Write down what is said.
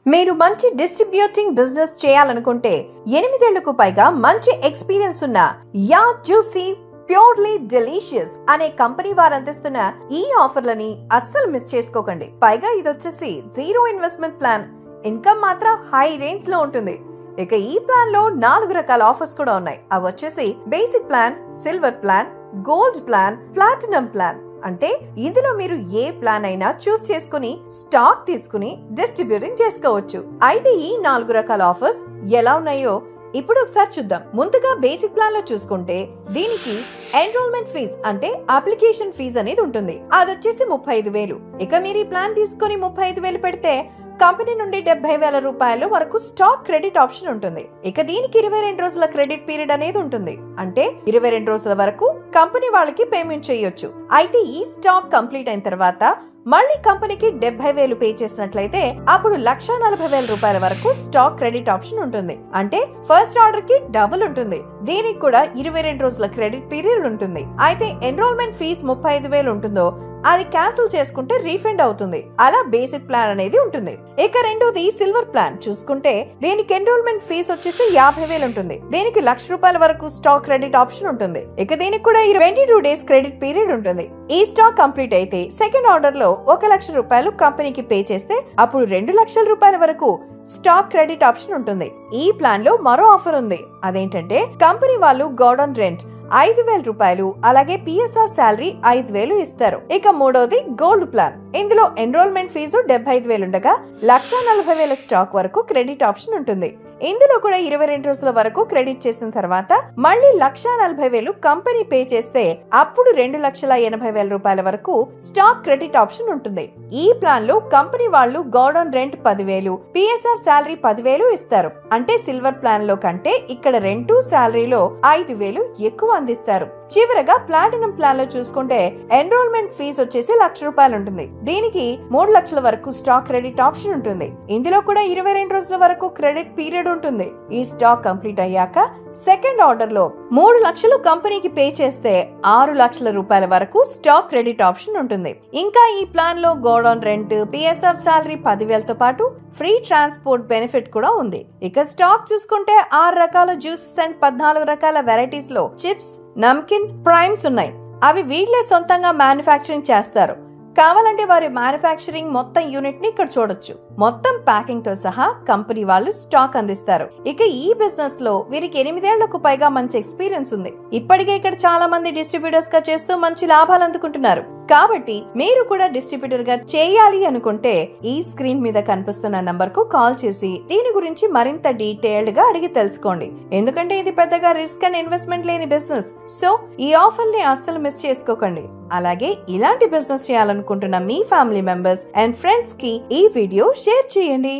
మీరు మంచి distributing business చేయాలనుకుంటే 8 ఏళ్లకు పైగా మంచి ఎక్స్పీరియన్స్ ఉన్న యా జ్యూసీ ప్యూర్లీ డెలీషియస్ అనే కంపెనీ వారు అందిస్తున్న ఈ ఆఫర్లని అస్సలు మిస్ చేసుకోకండి. పైగా ఇది వచ్చేసి 0 ఇన్వెస్ట్మెంట్ ప్లాన్, ఇన్కమ్ మాత్రం హై రేంజ్ లో ఉంటుంది. ఇక ఈ ప్లాన్ లో 4 రకాల ఆఫర్స్ కూడా ఉన్నాయి. అవి వచ్చేసి basic plan, silver plan, gold plan, platinum plan. అంటే ఇందులో మీరు ఏ ప్లాన్ అయినా చూస్ చేసుకుని స్టాక్ తీసుకుని డిస్ట్రిబ్యూటింగ్ చేసుకోవచ్చు. అయితే ఈ 4 రకాల ఆఫర్స్ ఎలా ఉన్నాయో ఇప్పుడు ఒకసారి చూద్దాం. ముందుగా బేసిక్ ప్లాన్ లో చూసుకుంటే దీనికి ఎన్రోల్మెంట్ ఫీజ్ అంటే అప్లికేషన్ ఫీజ్ అనేది ఉంటుంది. అది వచ్చేసి 35,000. ఇక మీరు ఈ ప్లాన్ తీసుకుని 35,000 పెడితే కంపెనీ నుండి 70,000 రూపాయల వరకు స్టాక్ క్రెడిట్ ఆప్షన్ ఉంటుంది. ఇక దీనికి 22 రోజుల క్రెడిట్ పీరియడ్ అనేది ఉంటుంది. అంటే 22 రోజుల వరకు కంపెనీ వాళ్ళకి పేమెంట్ చేయొచ్చు. అయితే ఈ స్టాక్ కంప్లీట్ అయిన తర్వాత మళ్ళీ కంపెనీకి 70,000 పే చేసినట్లయితే అప్పుడు 1,40,000 రూపాయల వరకు స్టాక్ క్రెడిట్ ఆప్షన్ ఉంటుంది. అంటే ఫస్ట్ ఆర్డర్ కి డబుల్ ఉంటుంది. దీనికి కూడా 22 రోజుల క్రెడిట్ పీరియడ్ ఉంటుంది. అయితే ఎన్రోల్మెంట్ ఫీజ్ 35,000 ఉంటుందో అది క్యాన్సిల్ చేసుకుంటే రీఫండ్ అవుతుంది. అలా బేసిక్ ప్లాన్ అనేది ఉంటుంది. ఇక రెండోది సిల్వర్ ప్లాన్ చూసుకుంటే దీనికి ఎన్రోల్మెంట్ ఫీజ్ వచ్చేసి 50,000 ఉంటుంది. దీనికి 1,00,000 రూపాయల వరకు స్టాక్ క్రెడిట్ ఆప్షన్ ఉంటుంది. ఇక దీనికి కూడా 22 డేస్ క్రెడిట్ పీరియడ్ ఉంటుంది. ఈ స్టాక్ కంప్లీట్ అయితే సెకండ్ ఆర్డర్ లో 1,00,000 రూపాయలు కంపెనీకి పే చేస్తే అప్పుడు 2,00,000 రూపాయల వరకు స్టాక్ క్రెడిట్ ఆప్షన్ ఉంటుంది. ఈ ప్లాన్ లో మరో ఆఫర్ ఉంది. అదేంటంటే కంపెనీ వాళ్ళు గోడౌన్ రెంట్ 5,000 రూపాయలు, అలాగే పిఎస్ఆర్ శాలరీ 5,000 ఇస్తారు. ఇక మూడోది గోల్డ్ ప్లాన్. ఇందులో ఎన్రోల్మెంట్ ఫీజు 75,000 ఉండగా 1,40,000 స్టాక్ వరకు క్రెడిట్ ఆప్షన్ ఉంటుంది. ఇందులో కూడా 22 రోజుల వరకు క్రెడిట్ చేసిన తర్వాత మళ్ళీ 1,40,000 కంపెనీ పే చేస్తే అప్పుడు 2,80,000 రూపాయల వరకు స్టాక్ క్రెడిట్ ఆప్షన్ ఉంటుంది. ఈ ప్లాన్ లో కంపెనీ వాళ్ళు గోడౌన్ రెంట్ 10,000, పిఎస్ఆర్ శాలరీ 10,000 ఇస్తారు. అంటే సిల్వర్ ప్లాన్ లో కంటే ఇక్కడ రెంట్ శాలరీలో 5,000 ఎక్కువ అందిస్తారు. చివరగా ప్లాటినం ప్లాన్ లో చూసుకుంటే ఎన్రోల్మెంట్ ఫీజు వచ్చేసి 1,00,000 రూపాయలు ఉంటుంది. దీనికి 3 లక్షల వరకు స్టాక్ క్రెడిట్ ఆప్షన్ ఉంటుంది. ఇందులో కూడా 22 రోజుల వరకు క్రెడిట్ పీరియడ్ ఉంటుంది. ఈ స్టాక్ కంప్లీట్ అయ్యాక సెకండ్ ఆర్డర్ లో 3 లక్షలు కంపెనీకి పే చేస్తే 6 లక్షల రూపాయల వరకు స్టాక్ క్రెడిట్ ఆప్షన్ ఉంటుంది. ఇంకా ఈ ప్లాన్ లో గోడౌన్ రెంట్, పిఎస్ఆర్ శాలరీ 10,000తో పాటు ఫ్రీ ట్రాన్స్పోర్ట్ బెనిఫిట్ కూడా ఉంది. ఇక స్టాక్ చూసుకుంటే 6 రకాల జ్యూసెస్ అండ్ 14 రకాల వెరైటీస్ లో చిప్స్, నమ్కిన్, ప్రైమ్స్ ఉన్నాయి. అవి వీళ్ళే సొంతంగా మ్యానుఫ్యాక్చరింగ్ చేస్తారు. కావాలంటే వారి మ్యానుఫ్యాక్చరింగ్ మొత్తం యూనిట్ ని ఇక్కడ చూడొచ్చు. మొత్తం ప్యాకింగ్ తో సహా కంపెనీ వాళ్ళు స్టాక్ అందిస్తారు. ఇక ఈ బిజినెస్ లో వీరికి 8 ఏళ్లకు పైగా మంచి ఎక్స్పీరియన్స్ ఉంది. ఇప్పటికే ఇక్కడ చాలా మంది డిస్ట్రిబ్యూటర్స్ గా చేస్తూ మంచి లాభాలు అందుకుంటున్నారు. కాబట్టి మీరు కూడా డిస్ట్రిబ్యూటర్ గా చేయాలి అనుకుంటే ఈ స్క్రీన్ మీద కనిపిస్తున్న నంబర్ కు కాల్ చేసి దీని గురించి మరింత డీటెయిల్డ్ గా అడిగి తెలుసుకోండి. ఎందుకంటే ఇది పెద్దగా రిస్క్ అండ్ ఇన్వెస్ట్మెంట్ లేని బిజినెస్. సో ఈ ఆఫర్ ని అస్సలు మిస్ చేసుకోకండి. అలాగే ఇలాంటి బిజినెస్ చేయాలనుకుంటున్న మీ ఫ్యామిలీ మెంబర్స్ అండ్ ఫ్రెండ్స్ కి ఈ వీడియో షేర్ చేయండి.